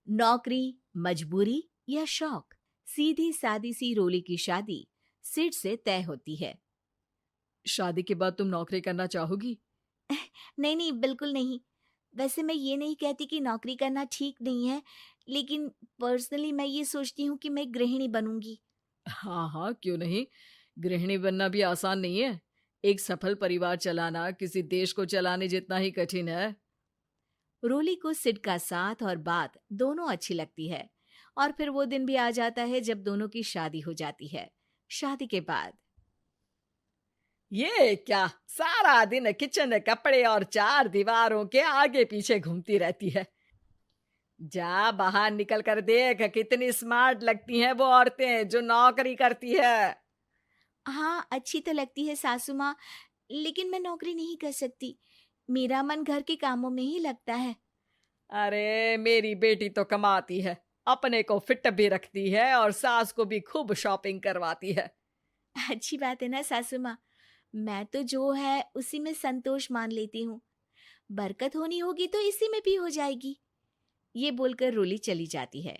नौकरी, मजबूरी या शौक, सीधी सादी सी रोली की शादी सिड से तय होती है। शादी के बाद तुम नौकरी करना चाहोगी? नहीं नहीं, बिल्कुल नहीं। वैसे मैं ये नहीं कहती कि नौकरी करना ठीक नहीं है, लेकिन पर्सनली मैं ये सोचती हूँ कि मैं गृहिणी बनूंगी। हाँ हाँ, क्यों नहीं। गृहिणी बनना भी आसान नहीं है। एक सफल परिवार चलाना किसी देश को चलाने जितना ही कठिन है। रोली को सिड का साथ और बात दोनों अच्छी लगती है, और फिर वो दिन भी आ जाता है जब दोनों की शादी हो जाती है। शादी के बाद ये क्या, सारा दिन किचन कपड़े और चार दीवारों के आगे पीछे घूमती रहती है। जा बाहर निकल कर देख, कितनी स्मार्ट लगती हैं वो औरतें जो नौकरी करती है। हाँ, अच्छी तो लगती है सासू माँ, लेकिन मैं नौकरी नहीं कर सकती। मेरा मन घर के कामों में ही लगता है। अरे मेरी बेटी तो कमाती है, अपने को फिट भी रखती है और सास को भी खूब शॉपिंग करवाती है। अच्छी बात है ना सासू माँ। मैं तो जो है उसी में संतोष मान लेती हूँ। बरकत होनी होगी तो इसी में भी हो जाएगी। ये बोलकर रोली चली जाती है।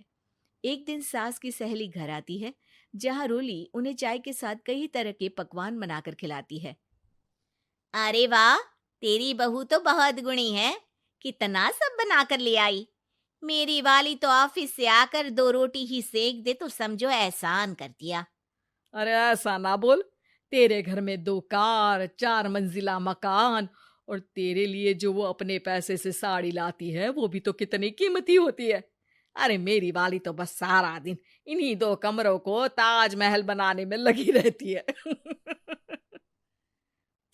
एक दिन सास की सहेली घर आती है, जहाँ रोली उन्हें चाय के साथ कई तरह के पकवान बनाकर खिलाती है। अरे वाह, तेरी बहू तो बहुत गुणी है। कितना सब बनाकर ले आई। मेरी वाली तो ऑफिस से आकर 2 रोटी ही सेक दे तो समझो एहसान कर दिया। अरे ऐसा ना बोल। तेरे घर में 2 कार, 4 मंजिला मकान, और तेरे लिए जो वो अपने पैसे से साड़ी लाती है वो भी तो कितनी कीमती होती है। अरे मेरी वाली तो बस सारा दिन इन्हीं 2 कमरों को ताजमहल बनाने में लगी रहती है।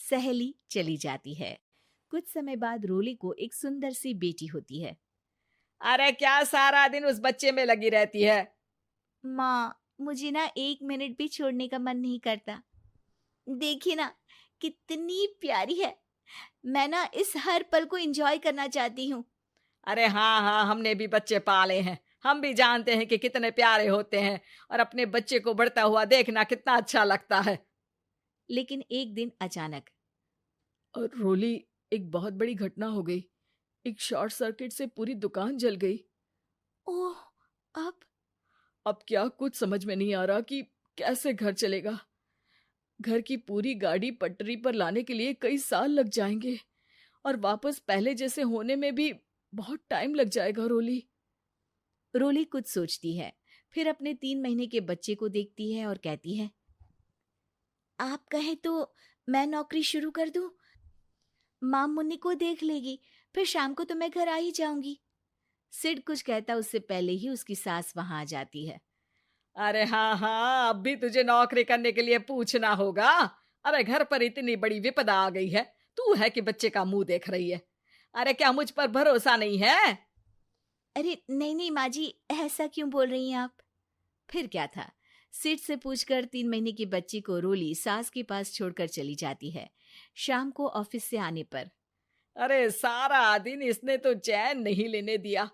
सहेली चली जाती है। कुछ समय बाद रोली को एक सुंदर सी बेटी होती है। अरे क्या सारा दिन उस बच्चे में लगी रहती है। माँ, मुझे ना 1 मिनट भी छोड़ने का मन नहीं करता। देखिए ना, कितनी प्यारी है। मैं ना इस हर पल को एंजॉय करना चाहती हूँ। अरे हाँ हाँ, हमने भी बच्चे पाले हैं, हम भी जानते हैं कि कितने प्यारे होते हैं, और अपने बच्चे को बढ़ता हुआ देखना कितना अच्छा लगता है। लेकिन एक दिन अचानक और रोली, एक बहुत बड़ी घटना हो गई। एक शॉर्ट सर्किट से पूरी दुकान जल गई। ओह, अब अब क्या कुछ समझ में नहीं आ रहा कि कैसे घर चलेगा। घर की पूरी गाड़ी पटरी पर लाने के लिए कई साल लग जाएंगे, और वापस पहले जैसे होने में भी बहुत टाइम लग जाएगा। रोली रोली कुछ सोचती है, फिर अपने 3 महीने के बच्चे को देखती है और कहती है, आप कहें तो मैं नौकरी शुरू कर दूं? माँ मुन्नी को देख लेगी, फिर शाम को तो मैं घर आ ही जाऊंगी। सिड कुछ कहता उससे पहले ही उसकी सास वहां आ जाती है। अरे हाँ हाँ, अब भी तुझे नौकरी करने के लिए पूछना होगा। अरे घर पर इतनी बड़ी विपदा आ गई है, तू है कि बच्चे का मुंह देख रही है। अरे क्या मुझ पर भरोसा नहीं है? अरे नहीं नहीं माँ जी, ऐसा क्यों बोल रही हैं आप? फिर क्या था, सिड से पूछकर 3 महीने की बच्ची को रोली सास के पास छोड़कर चली जाती है। शाम को ऑफिस से आने पर अरे सारा दिन इसने तो चैन नहीं लेने दिया,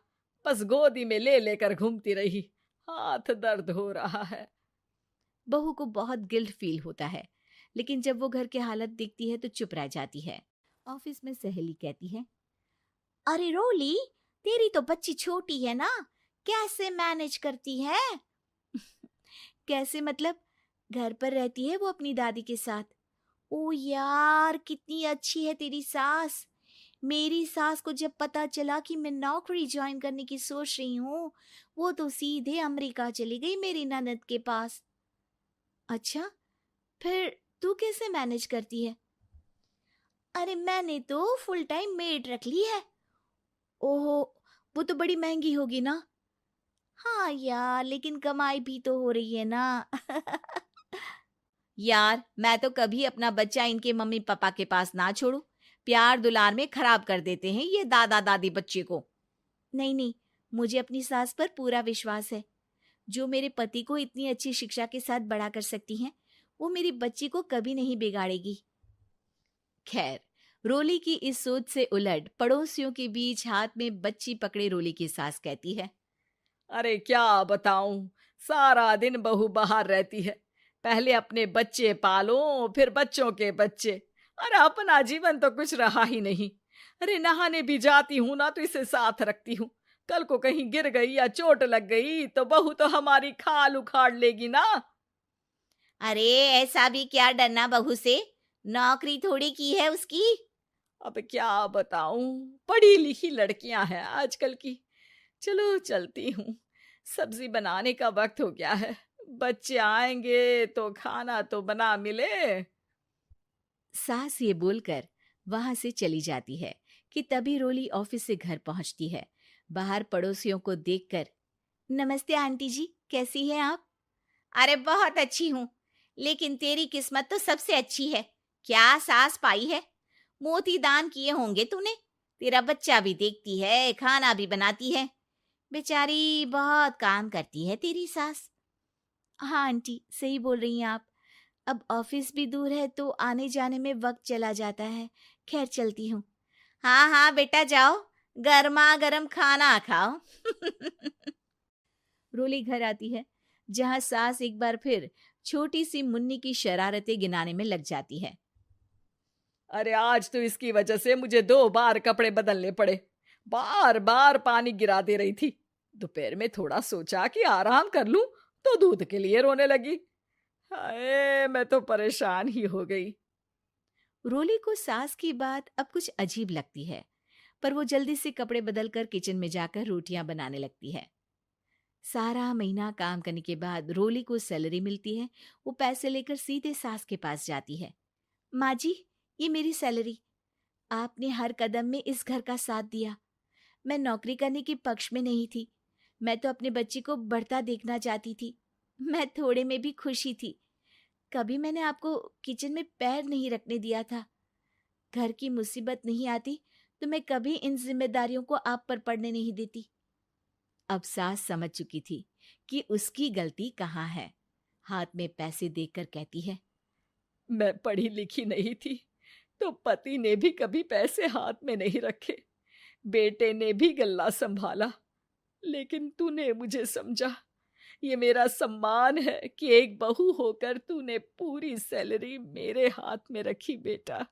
बस गोदी में ले लेकर घूमती रही। हाथ दर्द हो रहा है। बहू को बहुत गिल्ट फील होता है, लेकिन जब वो घर की हालत देखती है तो चुप रह जाती है। ऑफिस में सहेली कहती है, अरे रोली, तेरी तो बच्ची छोटी है ना, कैसे मैनेज करती है? कैसे मतलब? घर पर रहती है वो अपनी दादी के साथ। ओ यार, कितनी अच्छी है तेरी सास। मेरी सास को जब पता चला कि मैं नौकरी ज्वाइन करने की सोच रही हूँ, वो तो सीधे अमेरिका चली गई मेरी ननद के पास। अच्छा, फिर तू कैसे मैनेज करती है? अरे मैंने तो फुल टाइम मेड रख ली है। ओहो, वो तो बड़ी महंगी होगी ना? हाँ यार, लेकिन कमाई भी तो हो रही है ना। यार, मैं तो कभी अपना बच्चा इनके मम्मी पापा के पास ना छोड़ू। प्यार दुलार में खराब कर देते हैं ये दादा दादी बच्चे को। नहीं नहीं, मुझे अपनी सास पर पूरा विश्वास है। जो मेरे पति को इतनी अच्छी शिक्षा के साथ बड़ा कर सकती हैं, वो मेरी बच्ची को कभी नहीं बिगाड़ेगी। खैर, रोली की इस सोच से उलट पड़ोसियों के बीच हाथ में बच्ची पकड़े रोली की सास कहती है, अरे क्या बताऊं, सारा दिन बहू बाहर रहती है। पहले अपने बच्चे पालो, फिर बच्चों के बच्चे। अरे अपना जीवन तो कुछ रहा ही नहीं। अरे नहाने भी जाती हूं ना तो इसे साथ रखती हूँ, कल को कहीं गिर गई या चोट लग गई तो बहू तो हमारी खाल उखाड़ लेगी ना। अरे ऐसा भी क्या डरना बहू से, नौकरी थोड़ी की है उसकी। अब क्या बताऊं, पढ़ी लिखी लड़कियां हैं आजकल की। चलो चलती हूँ, सब्जी बनाने का वक्त हो गया है। बच्चे आएंगे तो खाना तो बना मिले। सास ये बोलकर वहां से चली जाती है कि तभी रोली ऑफिस से घर पहुंचती है। बाहर पड़ोसियों को देखकर, नमस्ते आंटी जी, कैसी हैं आप? अरे बहुत अच्छी हूँ, लेकिन तेरी किस्मत तो सबसे अच्छी है। क्या सास पाई है, मोती दान किए होंगे तूने। तेरा बच्चा भी देखती है, खाना भी बनाती है। बेचारी बहुत काम करती है तेरी सास। हाँ आंटी, सही बोल रही हैं आप। अब ऑफिस भी दूर है तो आने जाने में वक्त चला जाता है। खैर चलती हूँ। हाँ हाँ बेटा जाओ, गर्मा गर्म खाना खाओ। रोली घर आती है, जहाँ सास एक बार फिर छोटी सी मुन्नी की शरारतें गिनाने में लग जाती है। अरे आज तो इसकी वजह से मुझे 2 बार कपड़े बदलने पड़े। बार बार पानी गिरा दे रही थी। दोपहर में थोड़ा सोचा कि आराम कर लूं तो दूध के लिए रोने लगी। हाय, मैं तो परेशान ही हो गई। रोली को सास की बात अब कुछ अजीब लगती है, पर वो जल्दी से कपड़े बदलकर किचन में जाकर रोटियां बनाने लगती है। सारा महीना काम करने के बाद रोली को सैलरी मिलती है। वो पैसे लेकर सीधे सास के पास जाती है। माँ जी, ये मेरी सैलरी। आपने हर कदम में इस घर का साथ दिया। मैं नौकरी करने के पक्ष में नहीं थी। मैं तो अपने बच्चे को बढ़ता देखना चाहती थी। मैं थोड़े में भी खुशी थी। कभी मैंने आपको किचन में पैर नहीं रखने दिया था। घर की मुसीबत नहीं आती तो मैं कभी इन जिम्मेदारियों को आप पर पड़ने नहीं देती। अब सास समझ चुकी थी कि उसकी गलती कहाँ है। हाथ में पैसे देखकर कहती है, मैं पढ़ी लिखी नहीं थी तो पति ने भी कभी पैसे हाथ में नहीं रखे। बेटे ने भी गल्ला संभाला, लेकिन तूने मुझे समझा। ये मेरा सम्मान है कि एक बहू होकर तूने पूरी सैलरी मेरे हाथ में रखी बेटा।